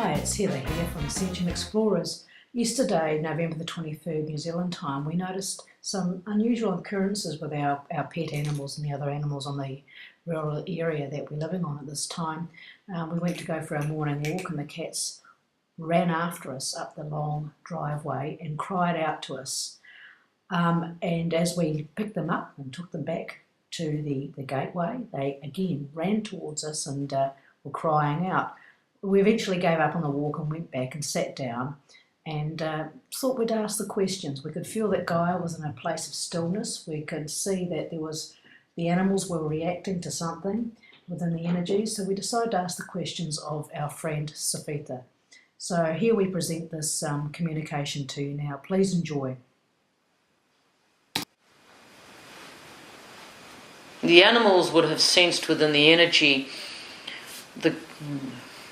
Hi, it's Heather here from Sentient Explorers. Yesterday, November the 23rd, New Zealand time, we noticed some unusual occurrences with our pet animals and the other animals on the rural area that we're living on at this time. We went to go for our morning walk and the cats ran after us up the long driveway and cried out to us. And as we picked them up and took them back to the gateway, they again ran towards us and were crying out. We eventually gave up on the walk and went back and sat down and thought we'd ask the questions. We could feel that Gaia was in a place of stillness. We could see that the animals were reacting to something within the energy. So we decided to ask the questions of our friend Cifehtr. So here we present this communication to you now. Please enjoy. The animals would have sensed within the energy the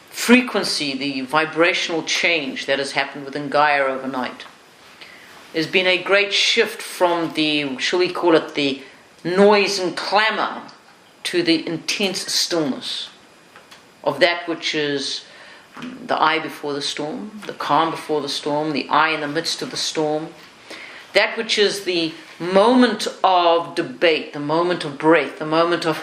frequency, the vibrational change that has happened within Gaia overnight. There's been a great shift from the, shall we call it, the noise and clamour to the intense stillness of that which is the eye before the storm, the calm before the storm, the eye in the midst of the storm, that which is the moment of debate, the moment of breath, the moment of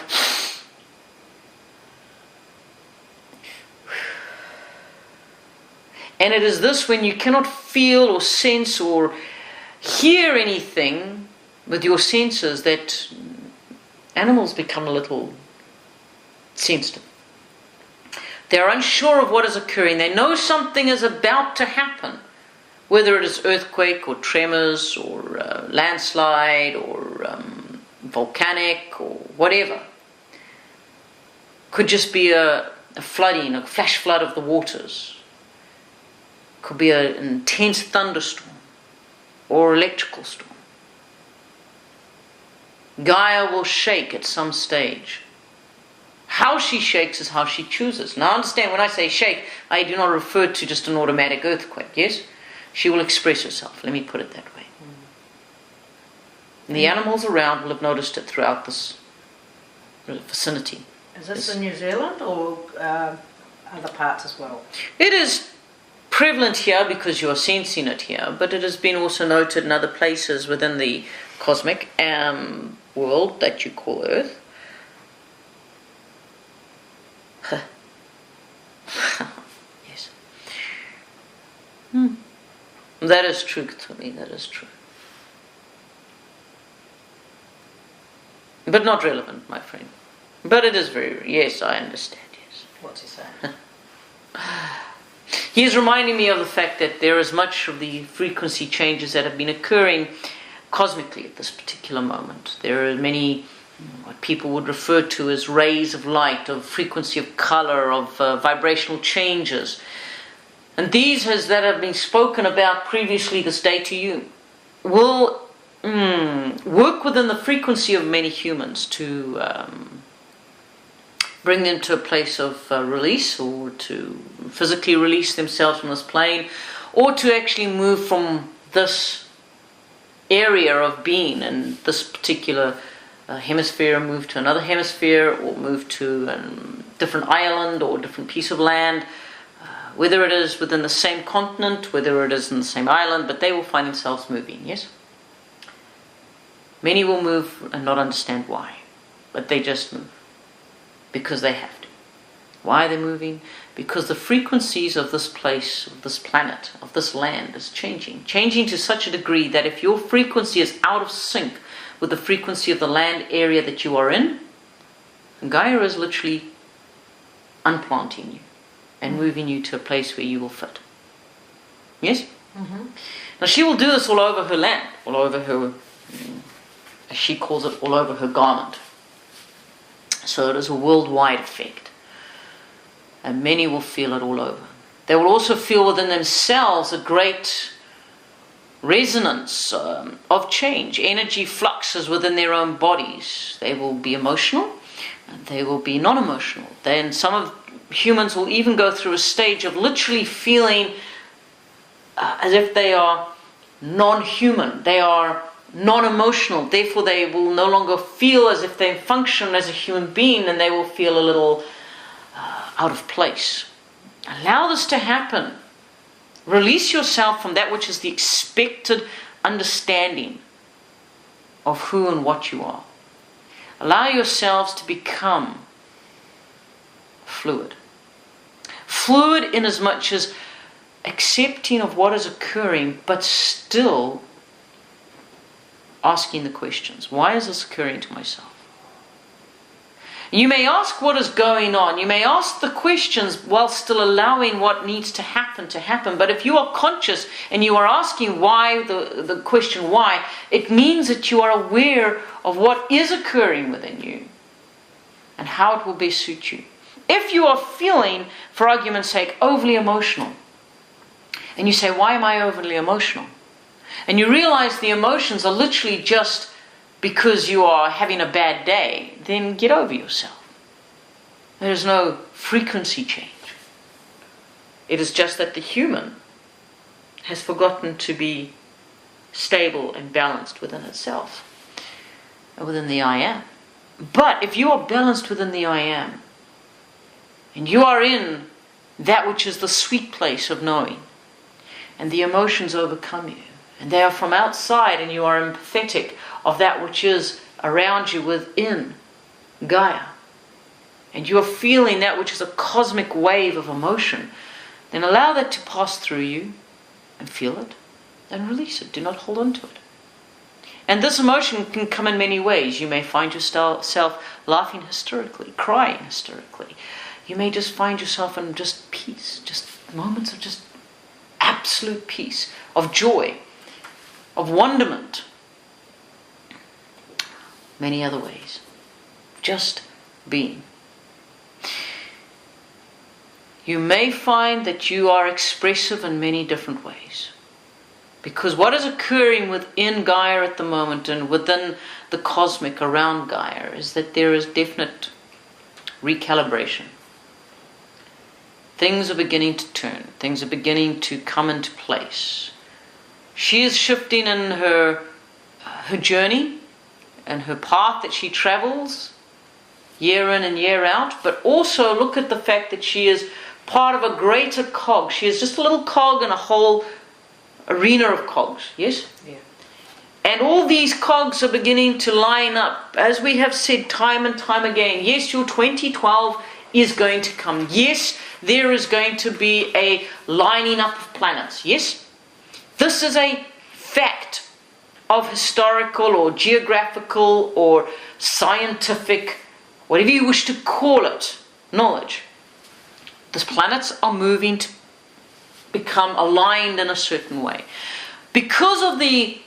and it is this when you cannot feel or sense or hear anything with your senses that animals become a little sensitive. They're unsure of what is occurring. They know something is about to happen, whether it is earthquake or tremors or landslide or volcanic or whatever. Could just be a flooding, a flash flood of the waters. Could be an intense thunderstorm or electrical storm. Gaia will shake at some stage. How she shakes is how she chooses. Now understand, when I say shake, I do not refer to just an automatic earthquake, yes? She will express herself, let me put it that way. And the animals around will have noticed it throughout this vicinity. Is this in New Zealand or other parts as well? It is prevalent here because you are sensing it here, but it has been also noted in other places within the cosmic world that you call Earth. Yes. That is true to me, that is true. But not relevant, my friend. But it is very, yes, I understand, yes. What's he saying? He is reminding me of the fact that there is much of the frequency changes that have been occurring cosmically at this particular moment. There are many, what people would refer to as rays of light, of frequency of color, of vibrational changes. And these that have been spoken about previously this day to you will work within the frequency of many humans to bring them to a place of release, or to physically release themselves from this plane, or to actually move from this area of being and this particular hemisphere and move to another hemisphere, or move to a different island or different piece of land, whether it is within the same continent, whether it is in the same island, but they will find themselves moving, yes? Many will move and not understand why, but they just move. Because they have to. Why are they moving? Because the frequencies of this place, of this planet, of this land is changing. Changing to such a degree that if your frequency is out of sync with the frequency of the land area that you are in, Gaia is literally unplanting you and moving you to a place where you will fit. Yes? Mm-hmm. Now she will do this all over her land, all over her, as she calls it, all over her garment. So it is a worldwide effect. And many will feel it all over. They will also feel within themselves a great resonance of change. Energy fluxes within their own bodies. They will be emotional and they will be non-emotional. Then some of humans will even go through a stage of literally feeling as if they are non-human. They are non-emotional, therefore they will no longer feel as if they function as a human being, and they will feel a little out of place. Allow this to happen. Release yourself from that which is the expected understanding of who and what you are. Allow yourselves to become fluid. Fluid in as much as accepting of what is occurring, but still asking the questions. Why is this occurring to myself? You may ask what is going on. You may ask the questions while still allowing what needs to happen. But if you are conscious and you are asking why, the question why, it means that you are aware of what is occurring within you and how it will best suit you. If you are feeling, for argument's sake, overly emotional, and you say, why am I overly emotional? And you realize the emotions are literally just because you are having a bad day, then get over yourself. There is no frequency change. It is just that the human has forgotten to be stable and balanced within itself, within the I am. But if you are balanced within the I am, and you are in that which is the sweet place of knowing, and the emotions overcome you, and they are from outside, and you are empathetic of that which is around you within Gaia, and you are feeling that which is a cosmic wave of emotion, then allow that to pass through you and feel it and release it. Do not hold on to it. And this emotion can come in many ways. You may find yourself laughing hysterically, crying hysterically. You may just find yourself in just peace, just moments of just absolute peace, of joy, of wonderment. Many other ways. Just being. You may find that you are expressive in many different ways. Because what is occurring within Gaia at the moment and within the cosmic around Gaia is that there is definite recalibration. Things are beginning to turn. Things are beginning to come into place. She is shifting in her journey and her path that she travels year in and year out, but also look at the fact that she is part of a greater cog. She is just a little cog in a whole arena of cogs, yes? Yeah. And all these cogs are beginning to line up, as we have said time and time again. Yes, your 2012 is going to come. Yes, there is going to be a lining up of planets. Yes, this is a fact of historical or geographical or scientific, whatever you wish to call it, knowledge. These planets are moving to become aligned in a certain way. Because of the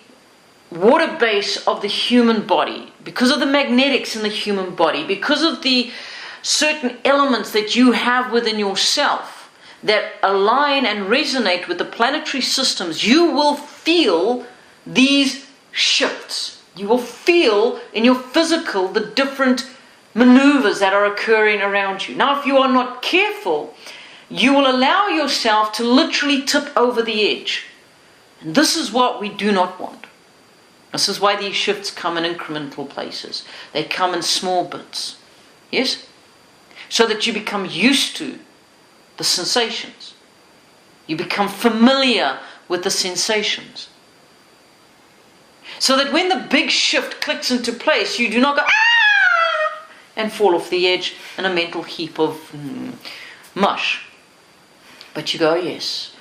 water base of the human body, because of the magnetics in the human body, because of the certain elements that you have within yourself that align and resonate with the planetary systems, you will feel these shifts. You will feel in your physical the different maneuvers that are occurring around you. Now, if you are not careful, you will allow yourself to literally tip over the edge. And this is what we do not want. This is why these shifts come in incremental places. They come in small bits. Yes? So that you become used to the sensations. You become familiar with the sensations. So that when the big shift clicks into place, you do not go, ah! And fall off the edge in a mental heap of mush. But you go, yes,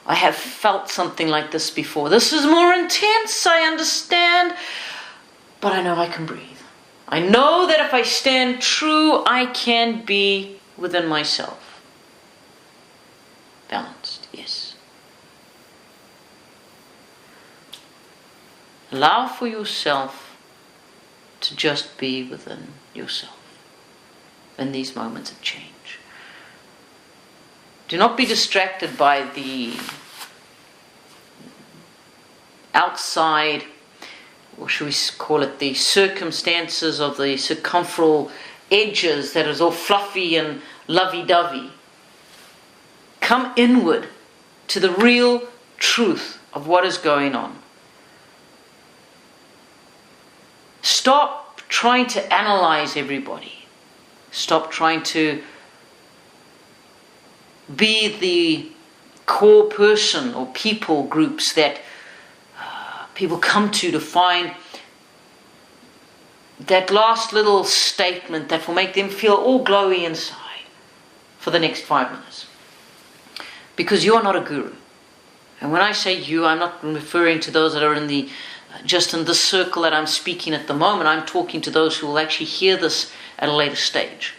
I have felt something like this before. This is more intense, I understand, but I know I can breathe. I know that if I stand true, I can be within myself. Balanced, yes. Allow for yourself to just be within yourself in these moments of change. Do not be distracted by the outside, or should we call it the circumstances of the circumferential edges that is all fluffy and lovey-dovey. Come inward to the real truth of what is going on. Stop trying to analyze everybody. Stop trying to be the core person or people groups that people come to find that last little statement that will make them feel all glowy inside for the next 5 minutes. Because you are not a guru. And when I say you, I'm not referring to those that are in the just in this circle that I'm speaking at the moment. I'm talking to those who will actually hear this at a later stage.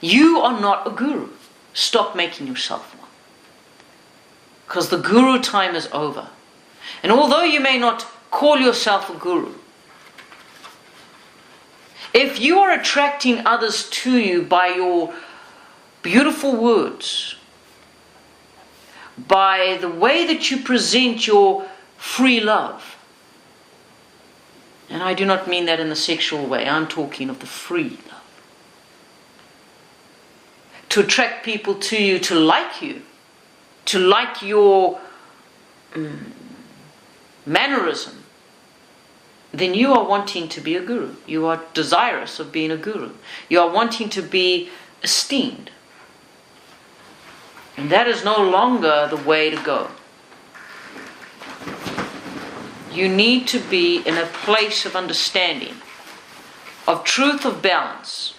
You are not a guru. Stop making yourself one. Because the guru time is over. And although you may not call yourself a guru, if you are attracting others to you by your beautiful words, by the way that you present your free love, and I do not mean that in a sexual way, I'm talking of the free love, to attract people to you, to like your mannerism, then you are wanting to be a guru. You are desirous of being a guru. You are wanting to be esteemed. And that is no longer the way to go. You need to be in a place of understanding, of truth, of balance.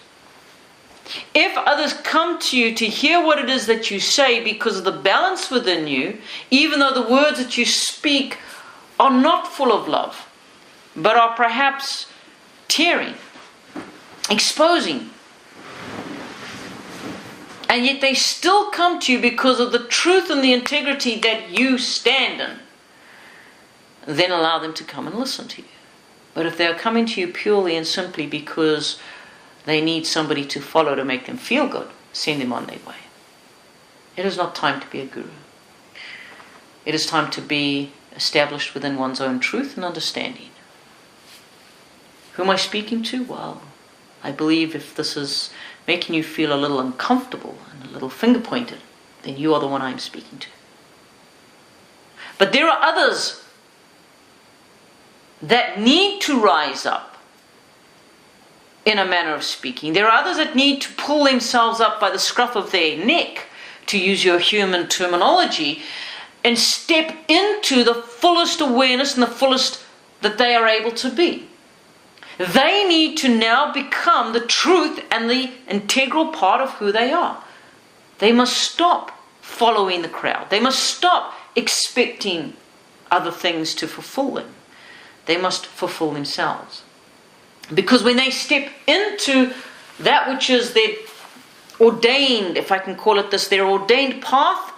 If others come to you to hear what it is that you say because of the balance within you, even though the words that you speak are not full of love, but are perhaps tearing, exposing, and yet they still come to you because of the truth and the integrity that you stand in, then allow them to come and listen to you. But if they're coming to you purely and simply because they need somebody to follow to make them feel good, send them on their way. It is not time to be a guru. It is time to be established within one's own truth and understanding. Who am I speaking to? Well, I believe if this is making you feel a little uncomfortable and a little finger pointed, then you are the one I'm speaking to. But there are others that need to rise up in a manner of speaking. There are others that need to pull themselves up by the scruff of their neck, to use your human terminology, and step into the fullest awareness and the fullest that they are able to be. They need to now become the truth and the integral part of who they are. They must stop following the crowd. They must stop expecting other things to fulfill them. They must fulfill themselves. Because when they step into that which is their ordained, if I can call it this, their ordained path,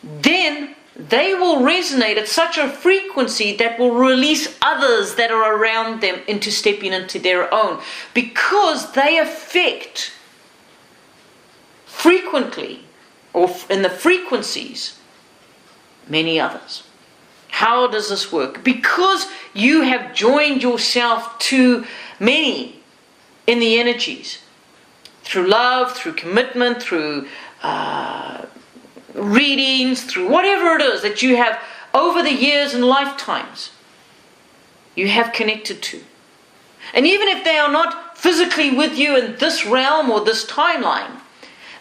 then they will resonate at such a frequency that will release others that are around them into stepping into their own. Because they affect frequently, or in the frequencies, many others. How does this work? Because you have joined yourself to many in the energies. Through love, through commitment, through readings, through whatever it is that you have over the years and lifetimes, you have connected to. And even if they are not physically with you in this realm or this timeline,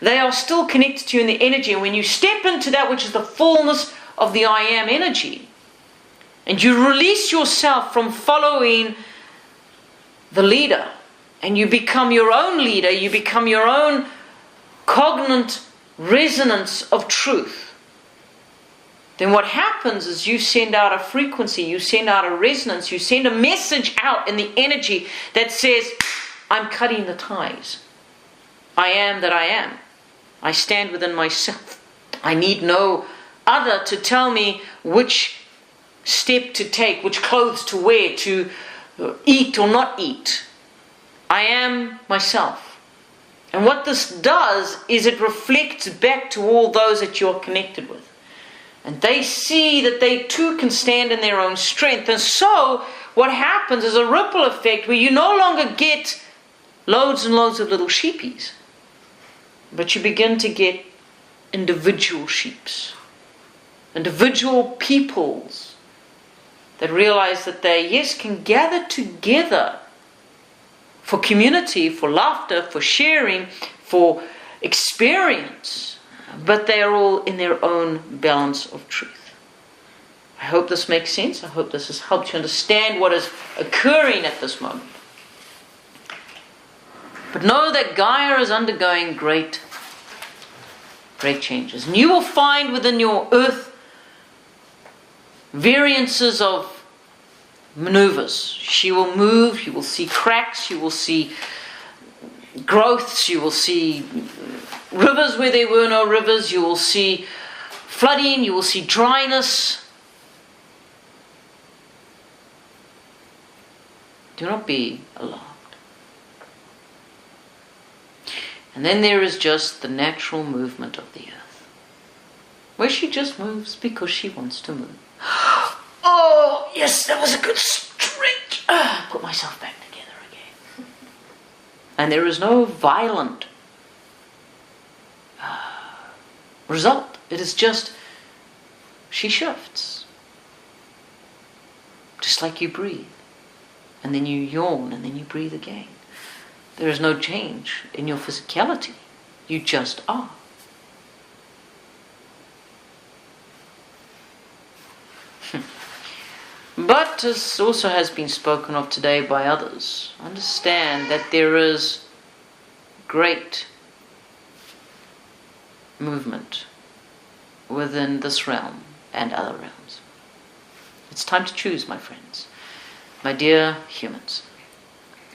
they are still connected to you in the energy. And when you step into that which is the fullness of the I Am energy, and you release yourself from following the leader, and you become your own leader, you become your own cognate resonance of truth, then what happens is you send out a frequency, you send out a resonance, you send a message out in the energy that says, I'm cutting the ties. I am that I am. I stand within myself. I need no other to tell me which step to take, which clothes to wear, to eat or not eat. I am myself. And what this does is it reflects back to all those that you're connected with. And they see that they too can stand in their own strength. And so what happens is a ripple effect where you no longer get loads and loads of little sheepies, but you begin to get individual sheeps, individual peoples that realize that they, yes, can gather together for community, for laughter, for sharing, for experience, but they are all in their own balance of truth. I hope this makes sense. I hope this has helped you understand what is occurring at this moment. But know that Gaia is undergoing great changes. And you will find within your earth variances of maneuvers. She will move, you will see cracks, you will see growths, you will see rivers where there were no rivers, you will see flooding, you will see dryness. Do not be alarmed. And then there is just the natural movement of the earth, where she just moves because she wants to move. Oh, yes, that was a good stretch. Put myself back together again. And there is no violent result. It is just, she shifts. Just like you breathe. And then you yawn, and then you breathe again. There is no change in your physicality. You just are. But as also has been spoken of today by others, understand that there is great movement within this realm and other realms. It's time to choose, my friends, my dear humans.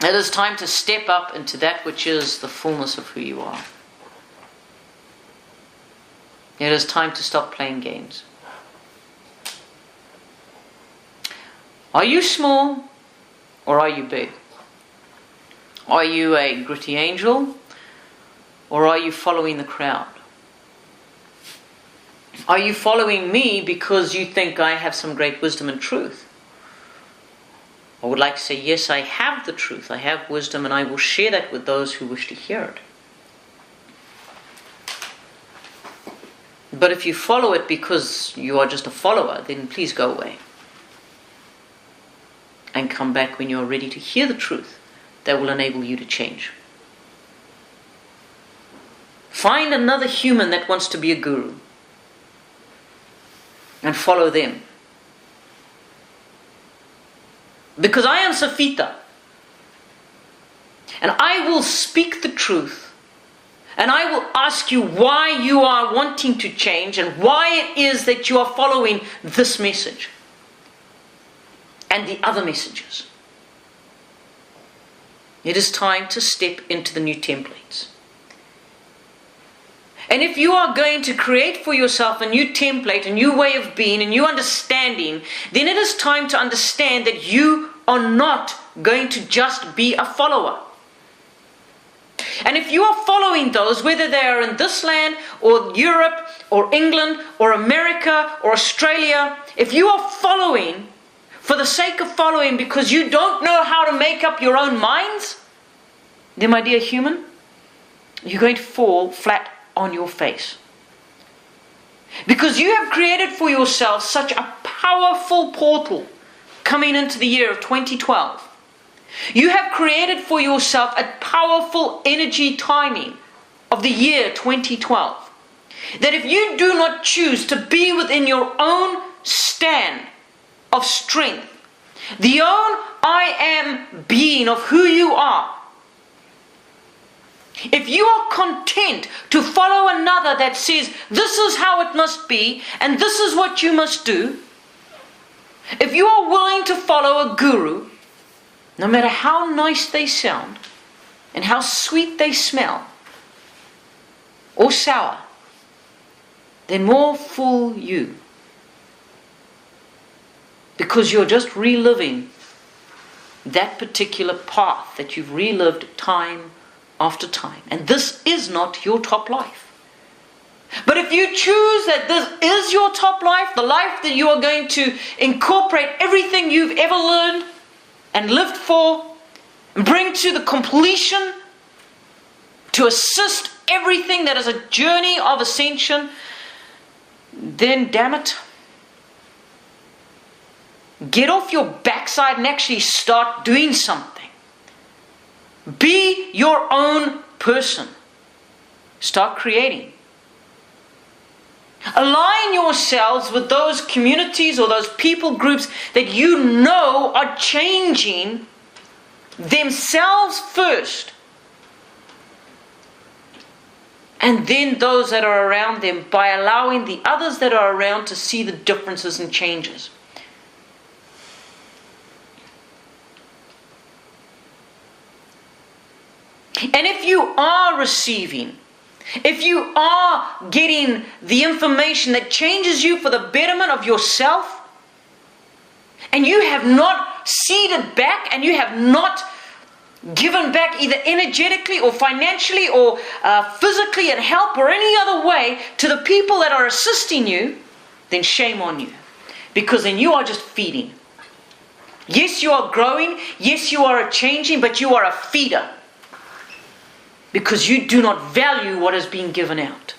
It is time to step up into that which is the fullness of who you are. It is time to stop playing games. Are you small or are you big? Are you a gritty angel or are you following the crowd? Are you following me because you think I have some great wisdom and truth? I would like to say, yes, I have the truth, I have wisdom, and I will share that with those who wish to hear it. But if you follow it because you are just a follower, then please go away. And come back when you are ready to hear the truth that will enable you to change. Find another human that wants to be a guru and follow them. Because I am Cifehtr, and I will speak the truth, and I will ask you why you are wanting to change and why it is that you are following this message and the other messages. It is time to step into the new templates. And if you are going to create for yourself a new template, a new way of being, a new understanding, then it is time to understand that you are not going to just be a follower. And if you are following those, whether they are in this land or Europe or England or America or Australia, if you are following for the sake of following because you don't know how to make up your own minds, then my dear human, you're going to fall flat on your face. Because you have created for yourself such a powerful portal coming into the year of 2012. You have created for yourself a powerful energy timing of the year 2012. That if you do not choose to be within your own stand of strength, the own I am being of who you are, if you are content to follow another that says this is how it must be and this is what you must do, if you are willing to follow a guru, no matter how nice they sound and how sweet they smell or sour, then more fool you, because you're just reliving that particular path that you've relived time after time. And this is not your top life. But if you choose that this is your top life, the life that you are going to incorporate everything you've ever learned and lived for, and bring to the completion, to assist everything that is a journey of ascension, then damn it, get off your backside and actually start doing something. Be your own person. Start creating. Align yourselves with those communities or those people groups that you know are changing themselves first, and then those that are around them, by allowing the others that are around to see the differences and changes. And if you are receiving, if you are getting the information that changes you for the betterment of yourself, and you have not seeded back, and you have not given back either energetically or financially or physically and help or any other way to the people that are assisting you, then shame on you. Because then you are just feeding. Yes, you are growing. Yes, you are changing, but you are a feeder. Because you do not value what is being given out.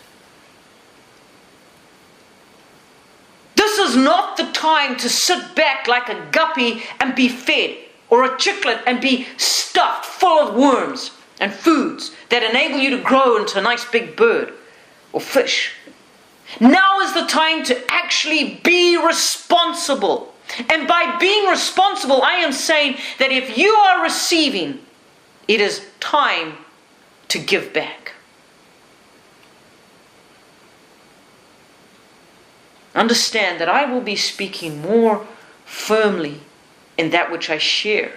This is not the time to sit back like a guppy and be fed, or a chicklet and be stuffed full of worms and foods that enable you to grow into a nice big bird or fish. Now is the time to actually be responsible. And by being responsible, I am saying that if you are receiving, it is time to give back. Understand that I will be speaking more firmly in that which I share,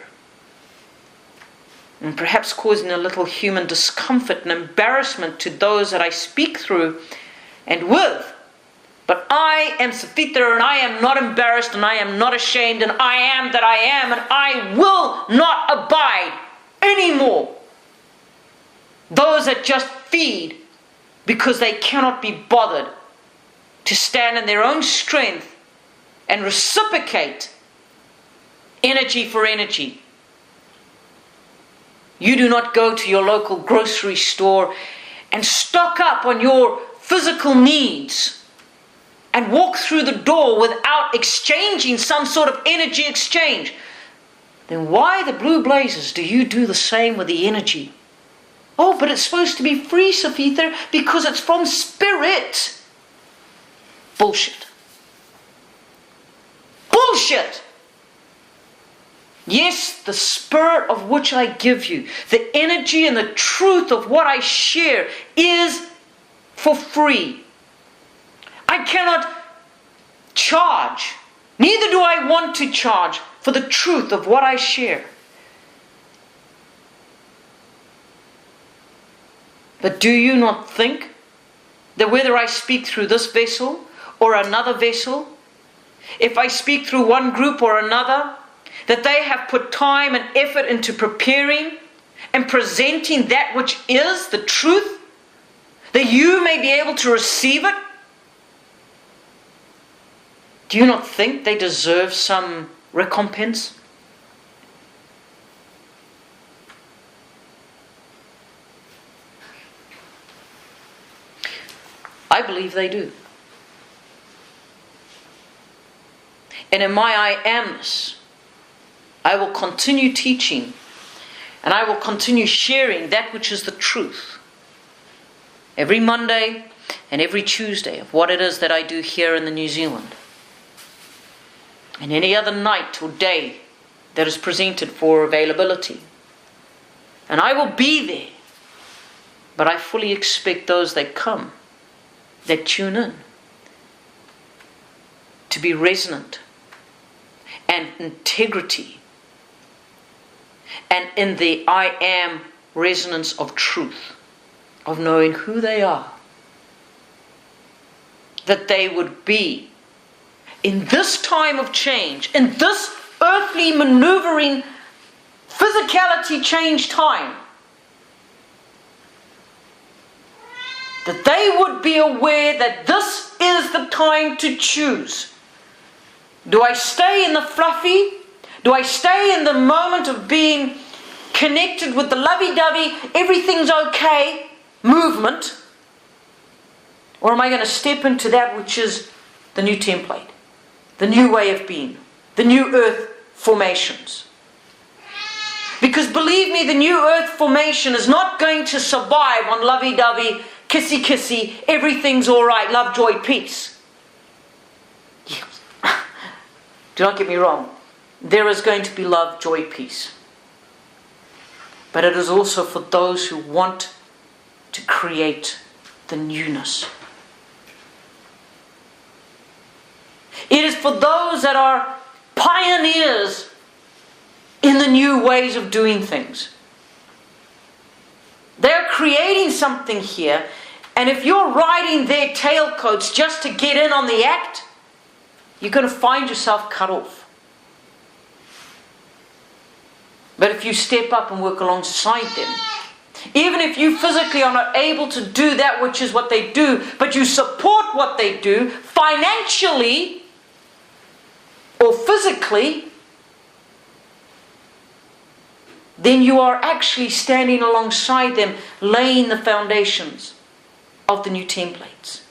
and perhaps causing a little human discomfort and embarrassment to those that I speak through and with. But I am Cifehtr, and I am not embarrassed, and I am not ashamed, and I am that I am, and I will not abide anymore those that just feed because they cannot be bothered to stand in their own strength and reciprocate energy for energy. You do not go to your local grocery store and stock up on your physical needs and walk through the door without exchanging some sort of energy exchange. Then why the blue blazes do you do the same with the energy? Oh, but it's supposed to be free, Cifehtr, because it's from spirit. Bullshit. Bullshit! Yes, the spirit of which I give you, the energy and the truth of what I share is for free. I cannot charge, neither do I want to charge for the truth of what I share. But do you not think that whether I speak through this vessel or another vessel, if I speak through one group or another, that they have put time and effort into preparing and presenting that which is the truth, that you may be able to receive it? Do you not think they deserve some recompense? I believe they do. And in my I amness, I will continue teaching, and I will continue sharing that which is the truth. Every Monday and every Tuesday of what it is that I do here in the New Zealand. And any other night or day that is presented for availability. And I will be there. But I fully expect those that come, that tune in, to be resonant and integrity and in the I am resonance of truth, of knowing who they are, that they would be in this time of change, in this earthly maneuvering physicality change time, that they would be aware that this is the time to choose. Do I stay in the fluffy? Do I stay in the moment of being connected with the lovey-dovey, everything's okay movement? Or am I going to step into that which is the new template, the new way of being, the new earth formations? Because believe me, the new earth formation is not going to survive on lovey-dovey kissy kissy, everything's all right, love, joy, peace. Yes. Do not get me wrong. There is going to be love, joy, peace. But it is also for those who want to create the newness. It is for those that are pioneers in the new ways of doing things. They're creating something here, and if you're riding their tailcoats just to get in on the act, you're going to find yourself cut off. But if you step up and work alongside them, even if you physically are not able to do that which is what they do, but you support what they do financially or physically, then you are actually standing alongside them, laying the foundations of the new templates.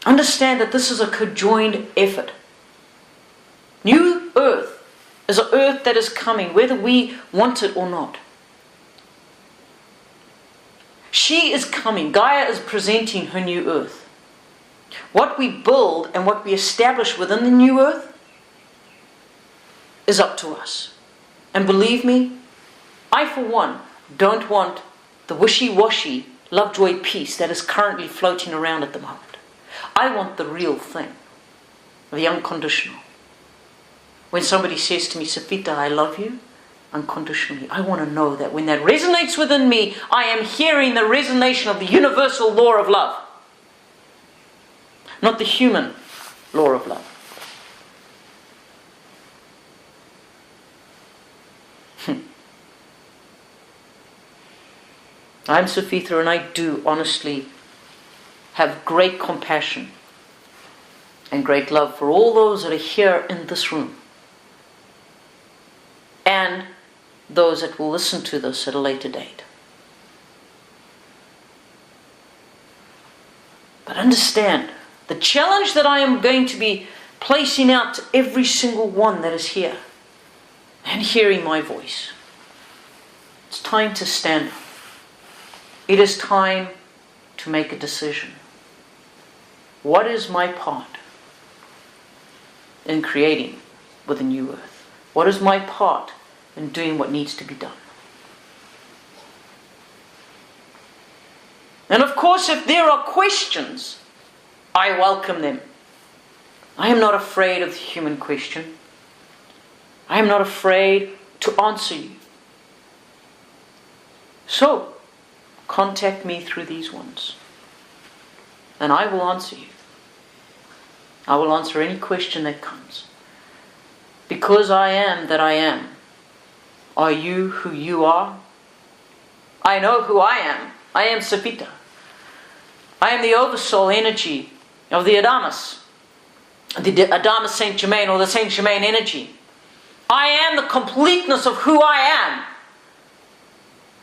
Understand that this is a conjoined effort. New earth is an earth that is coming, whether we want it or not. She is coming. Gaia is presenting her new earth. What we build and what we establish within the new earth is up to us. And believe me, I for one don't want the wishy-washy love, joy, peace that is currently floating around at the moment. I want the real thing, the unconditional. When somebody says to me, Cifehtr, I love you unconditionally, I want to know that when that resonates within me, I am hearing the resonation of the universal law of love, not the human law of love. I'm Cifehtr, and I do honestly have great compassion and great love for all those that are here in this room and those that will listen to this at a later date. But understand, the challenge that I am going to be placing out to every single one that is here and hearing my voice, it's time to stand up. It is time to make a decision. What is my part in creating with a new earth? What is my part in doing what needs to be done? And of course, if there are questions, I welcome them. I am not afraid of the human question. I am not afraid to answer you. So, contact me through these ones, and I will answer you. I will answer any question that comes. Because I am that I am. Are you who you are? I know who I am. I am Cifehtr. I am the oversoul energy of the Adamas Saint Germain, or the Saint Germain energy. I am the completeness of who I am.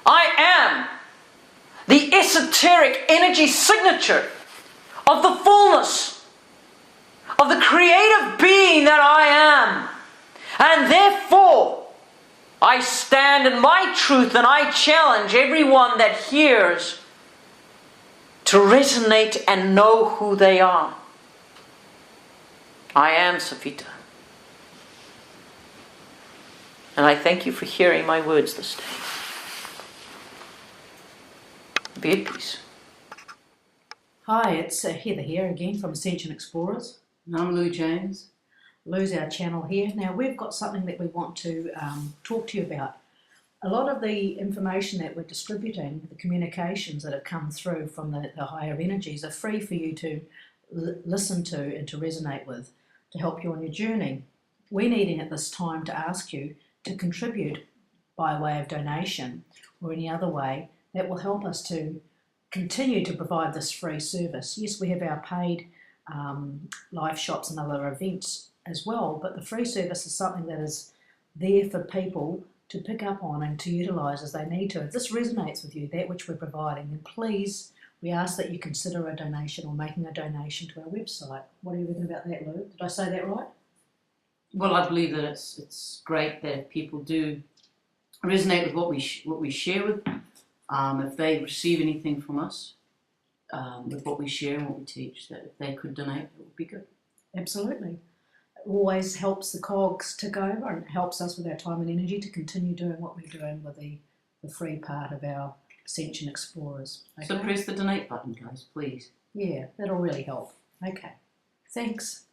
I am the esoteric energy signature of the fullness of the creative being that I am. And therefore, I stand in my truth, and I challenge everyone that hears to resonate and know who they are. I am Cifehtr. And I thank you for hearing my words this day. Be at peace. Hi, it's Heather here again from Ascension Explorers. And I'm Lou James. Lou's our channel here. Now we've got something that we want to talk to you about. A lot of the information that we're distributing, the communications that have come through from the higher energies, are free for you to listen to and to resonate with, to help you on your journey. We're needing at this time to ask you to contribute by way of donation or any other way that will help us to continue to provide this free service. Yes, we have our paid live shops and other events as well, but the free service is something that is there for people to pick up on and to utilise as they need to. If this resonates with you, that which we're providing, then please, we ask that you consider a donation or making a donation to our website. What do you think about that, Lou? Did I say that right? Well, I believe that it's great that people do resonate with what we share with If they receive anything from us, with what we share and what we teach, that if they could donate, it would be good. Absolutely. It always helps the cogs tick over, and it helps us with our time and energy to continue doing what we're doing with the free part of our Ascension Explorers. Okay? So press the donate button, guys, please. Yeah, that'll really help. Okay. Thanks.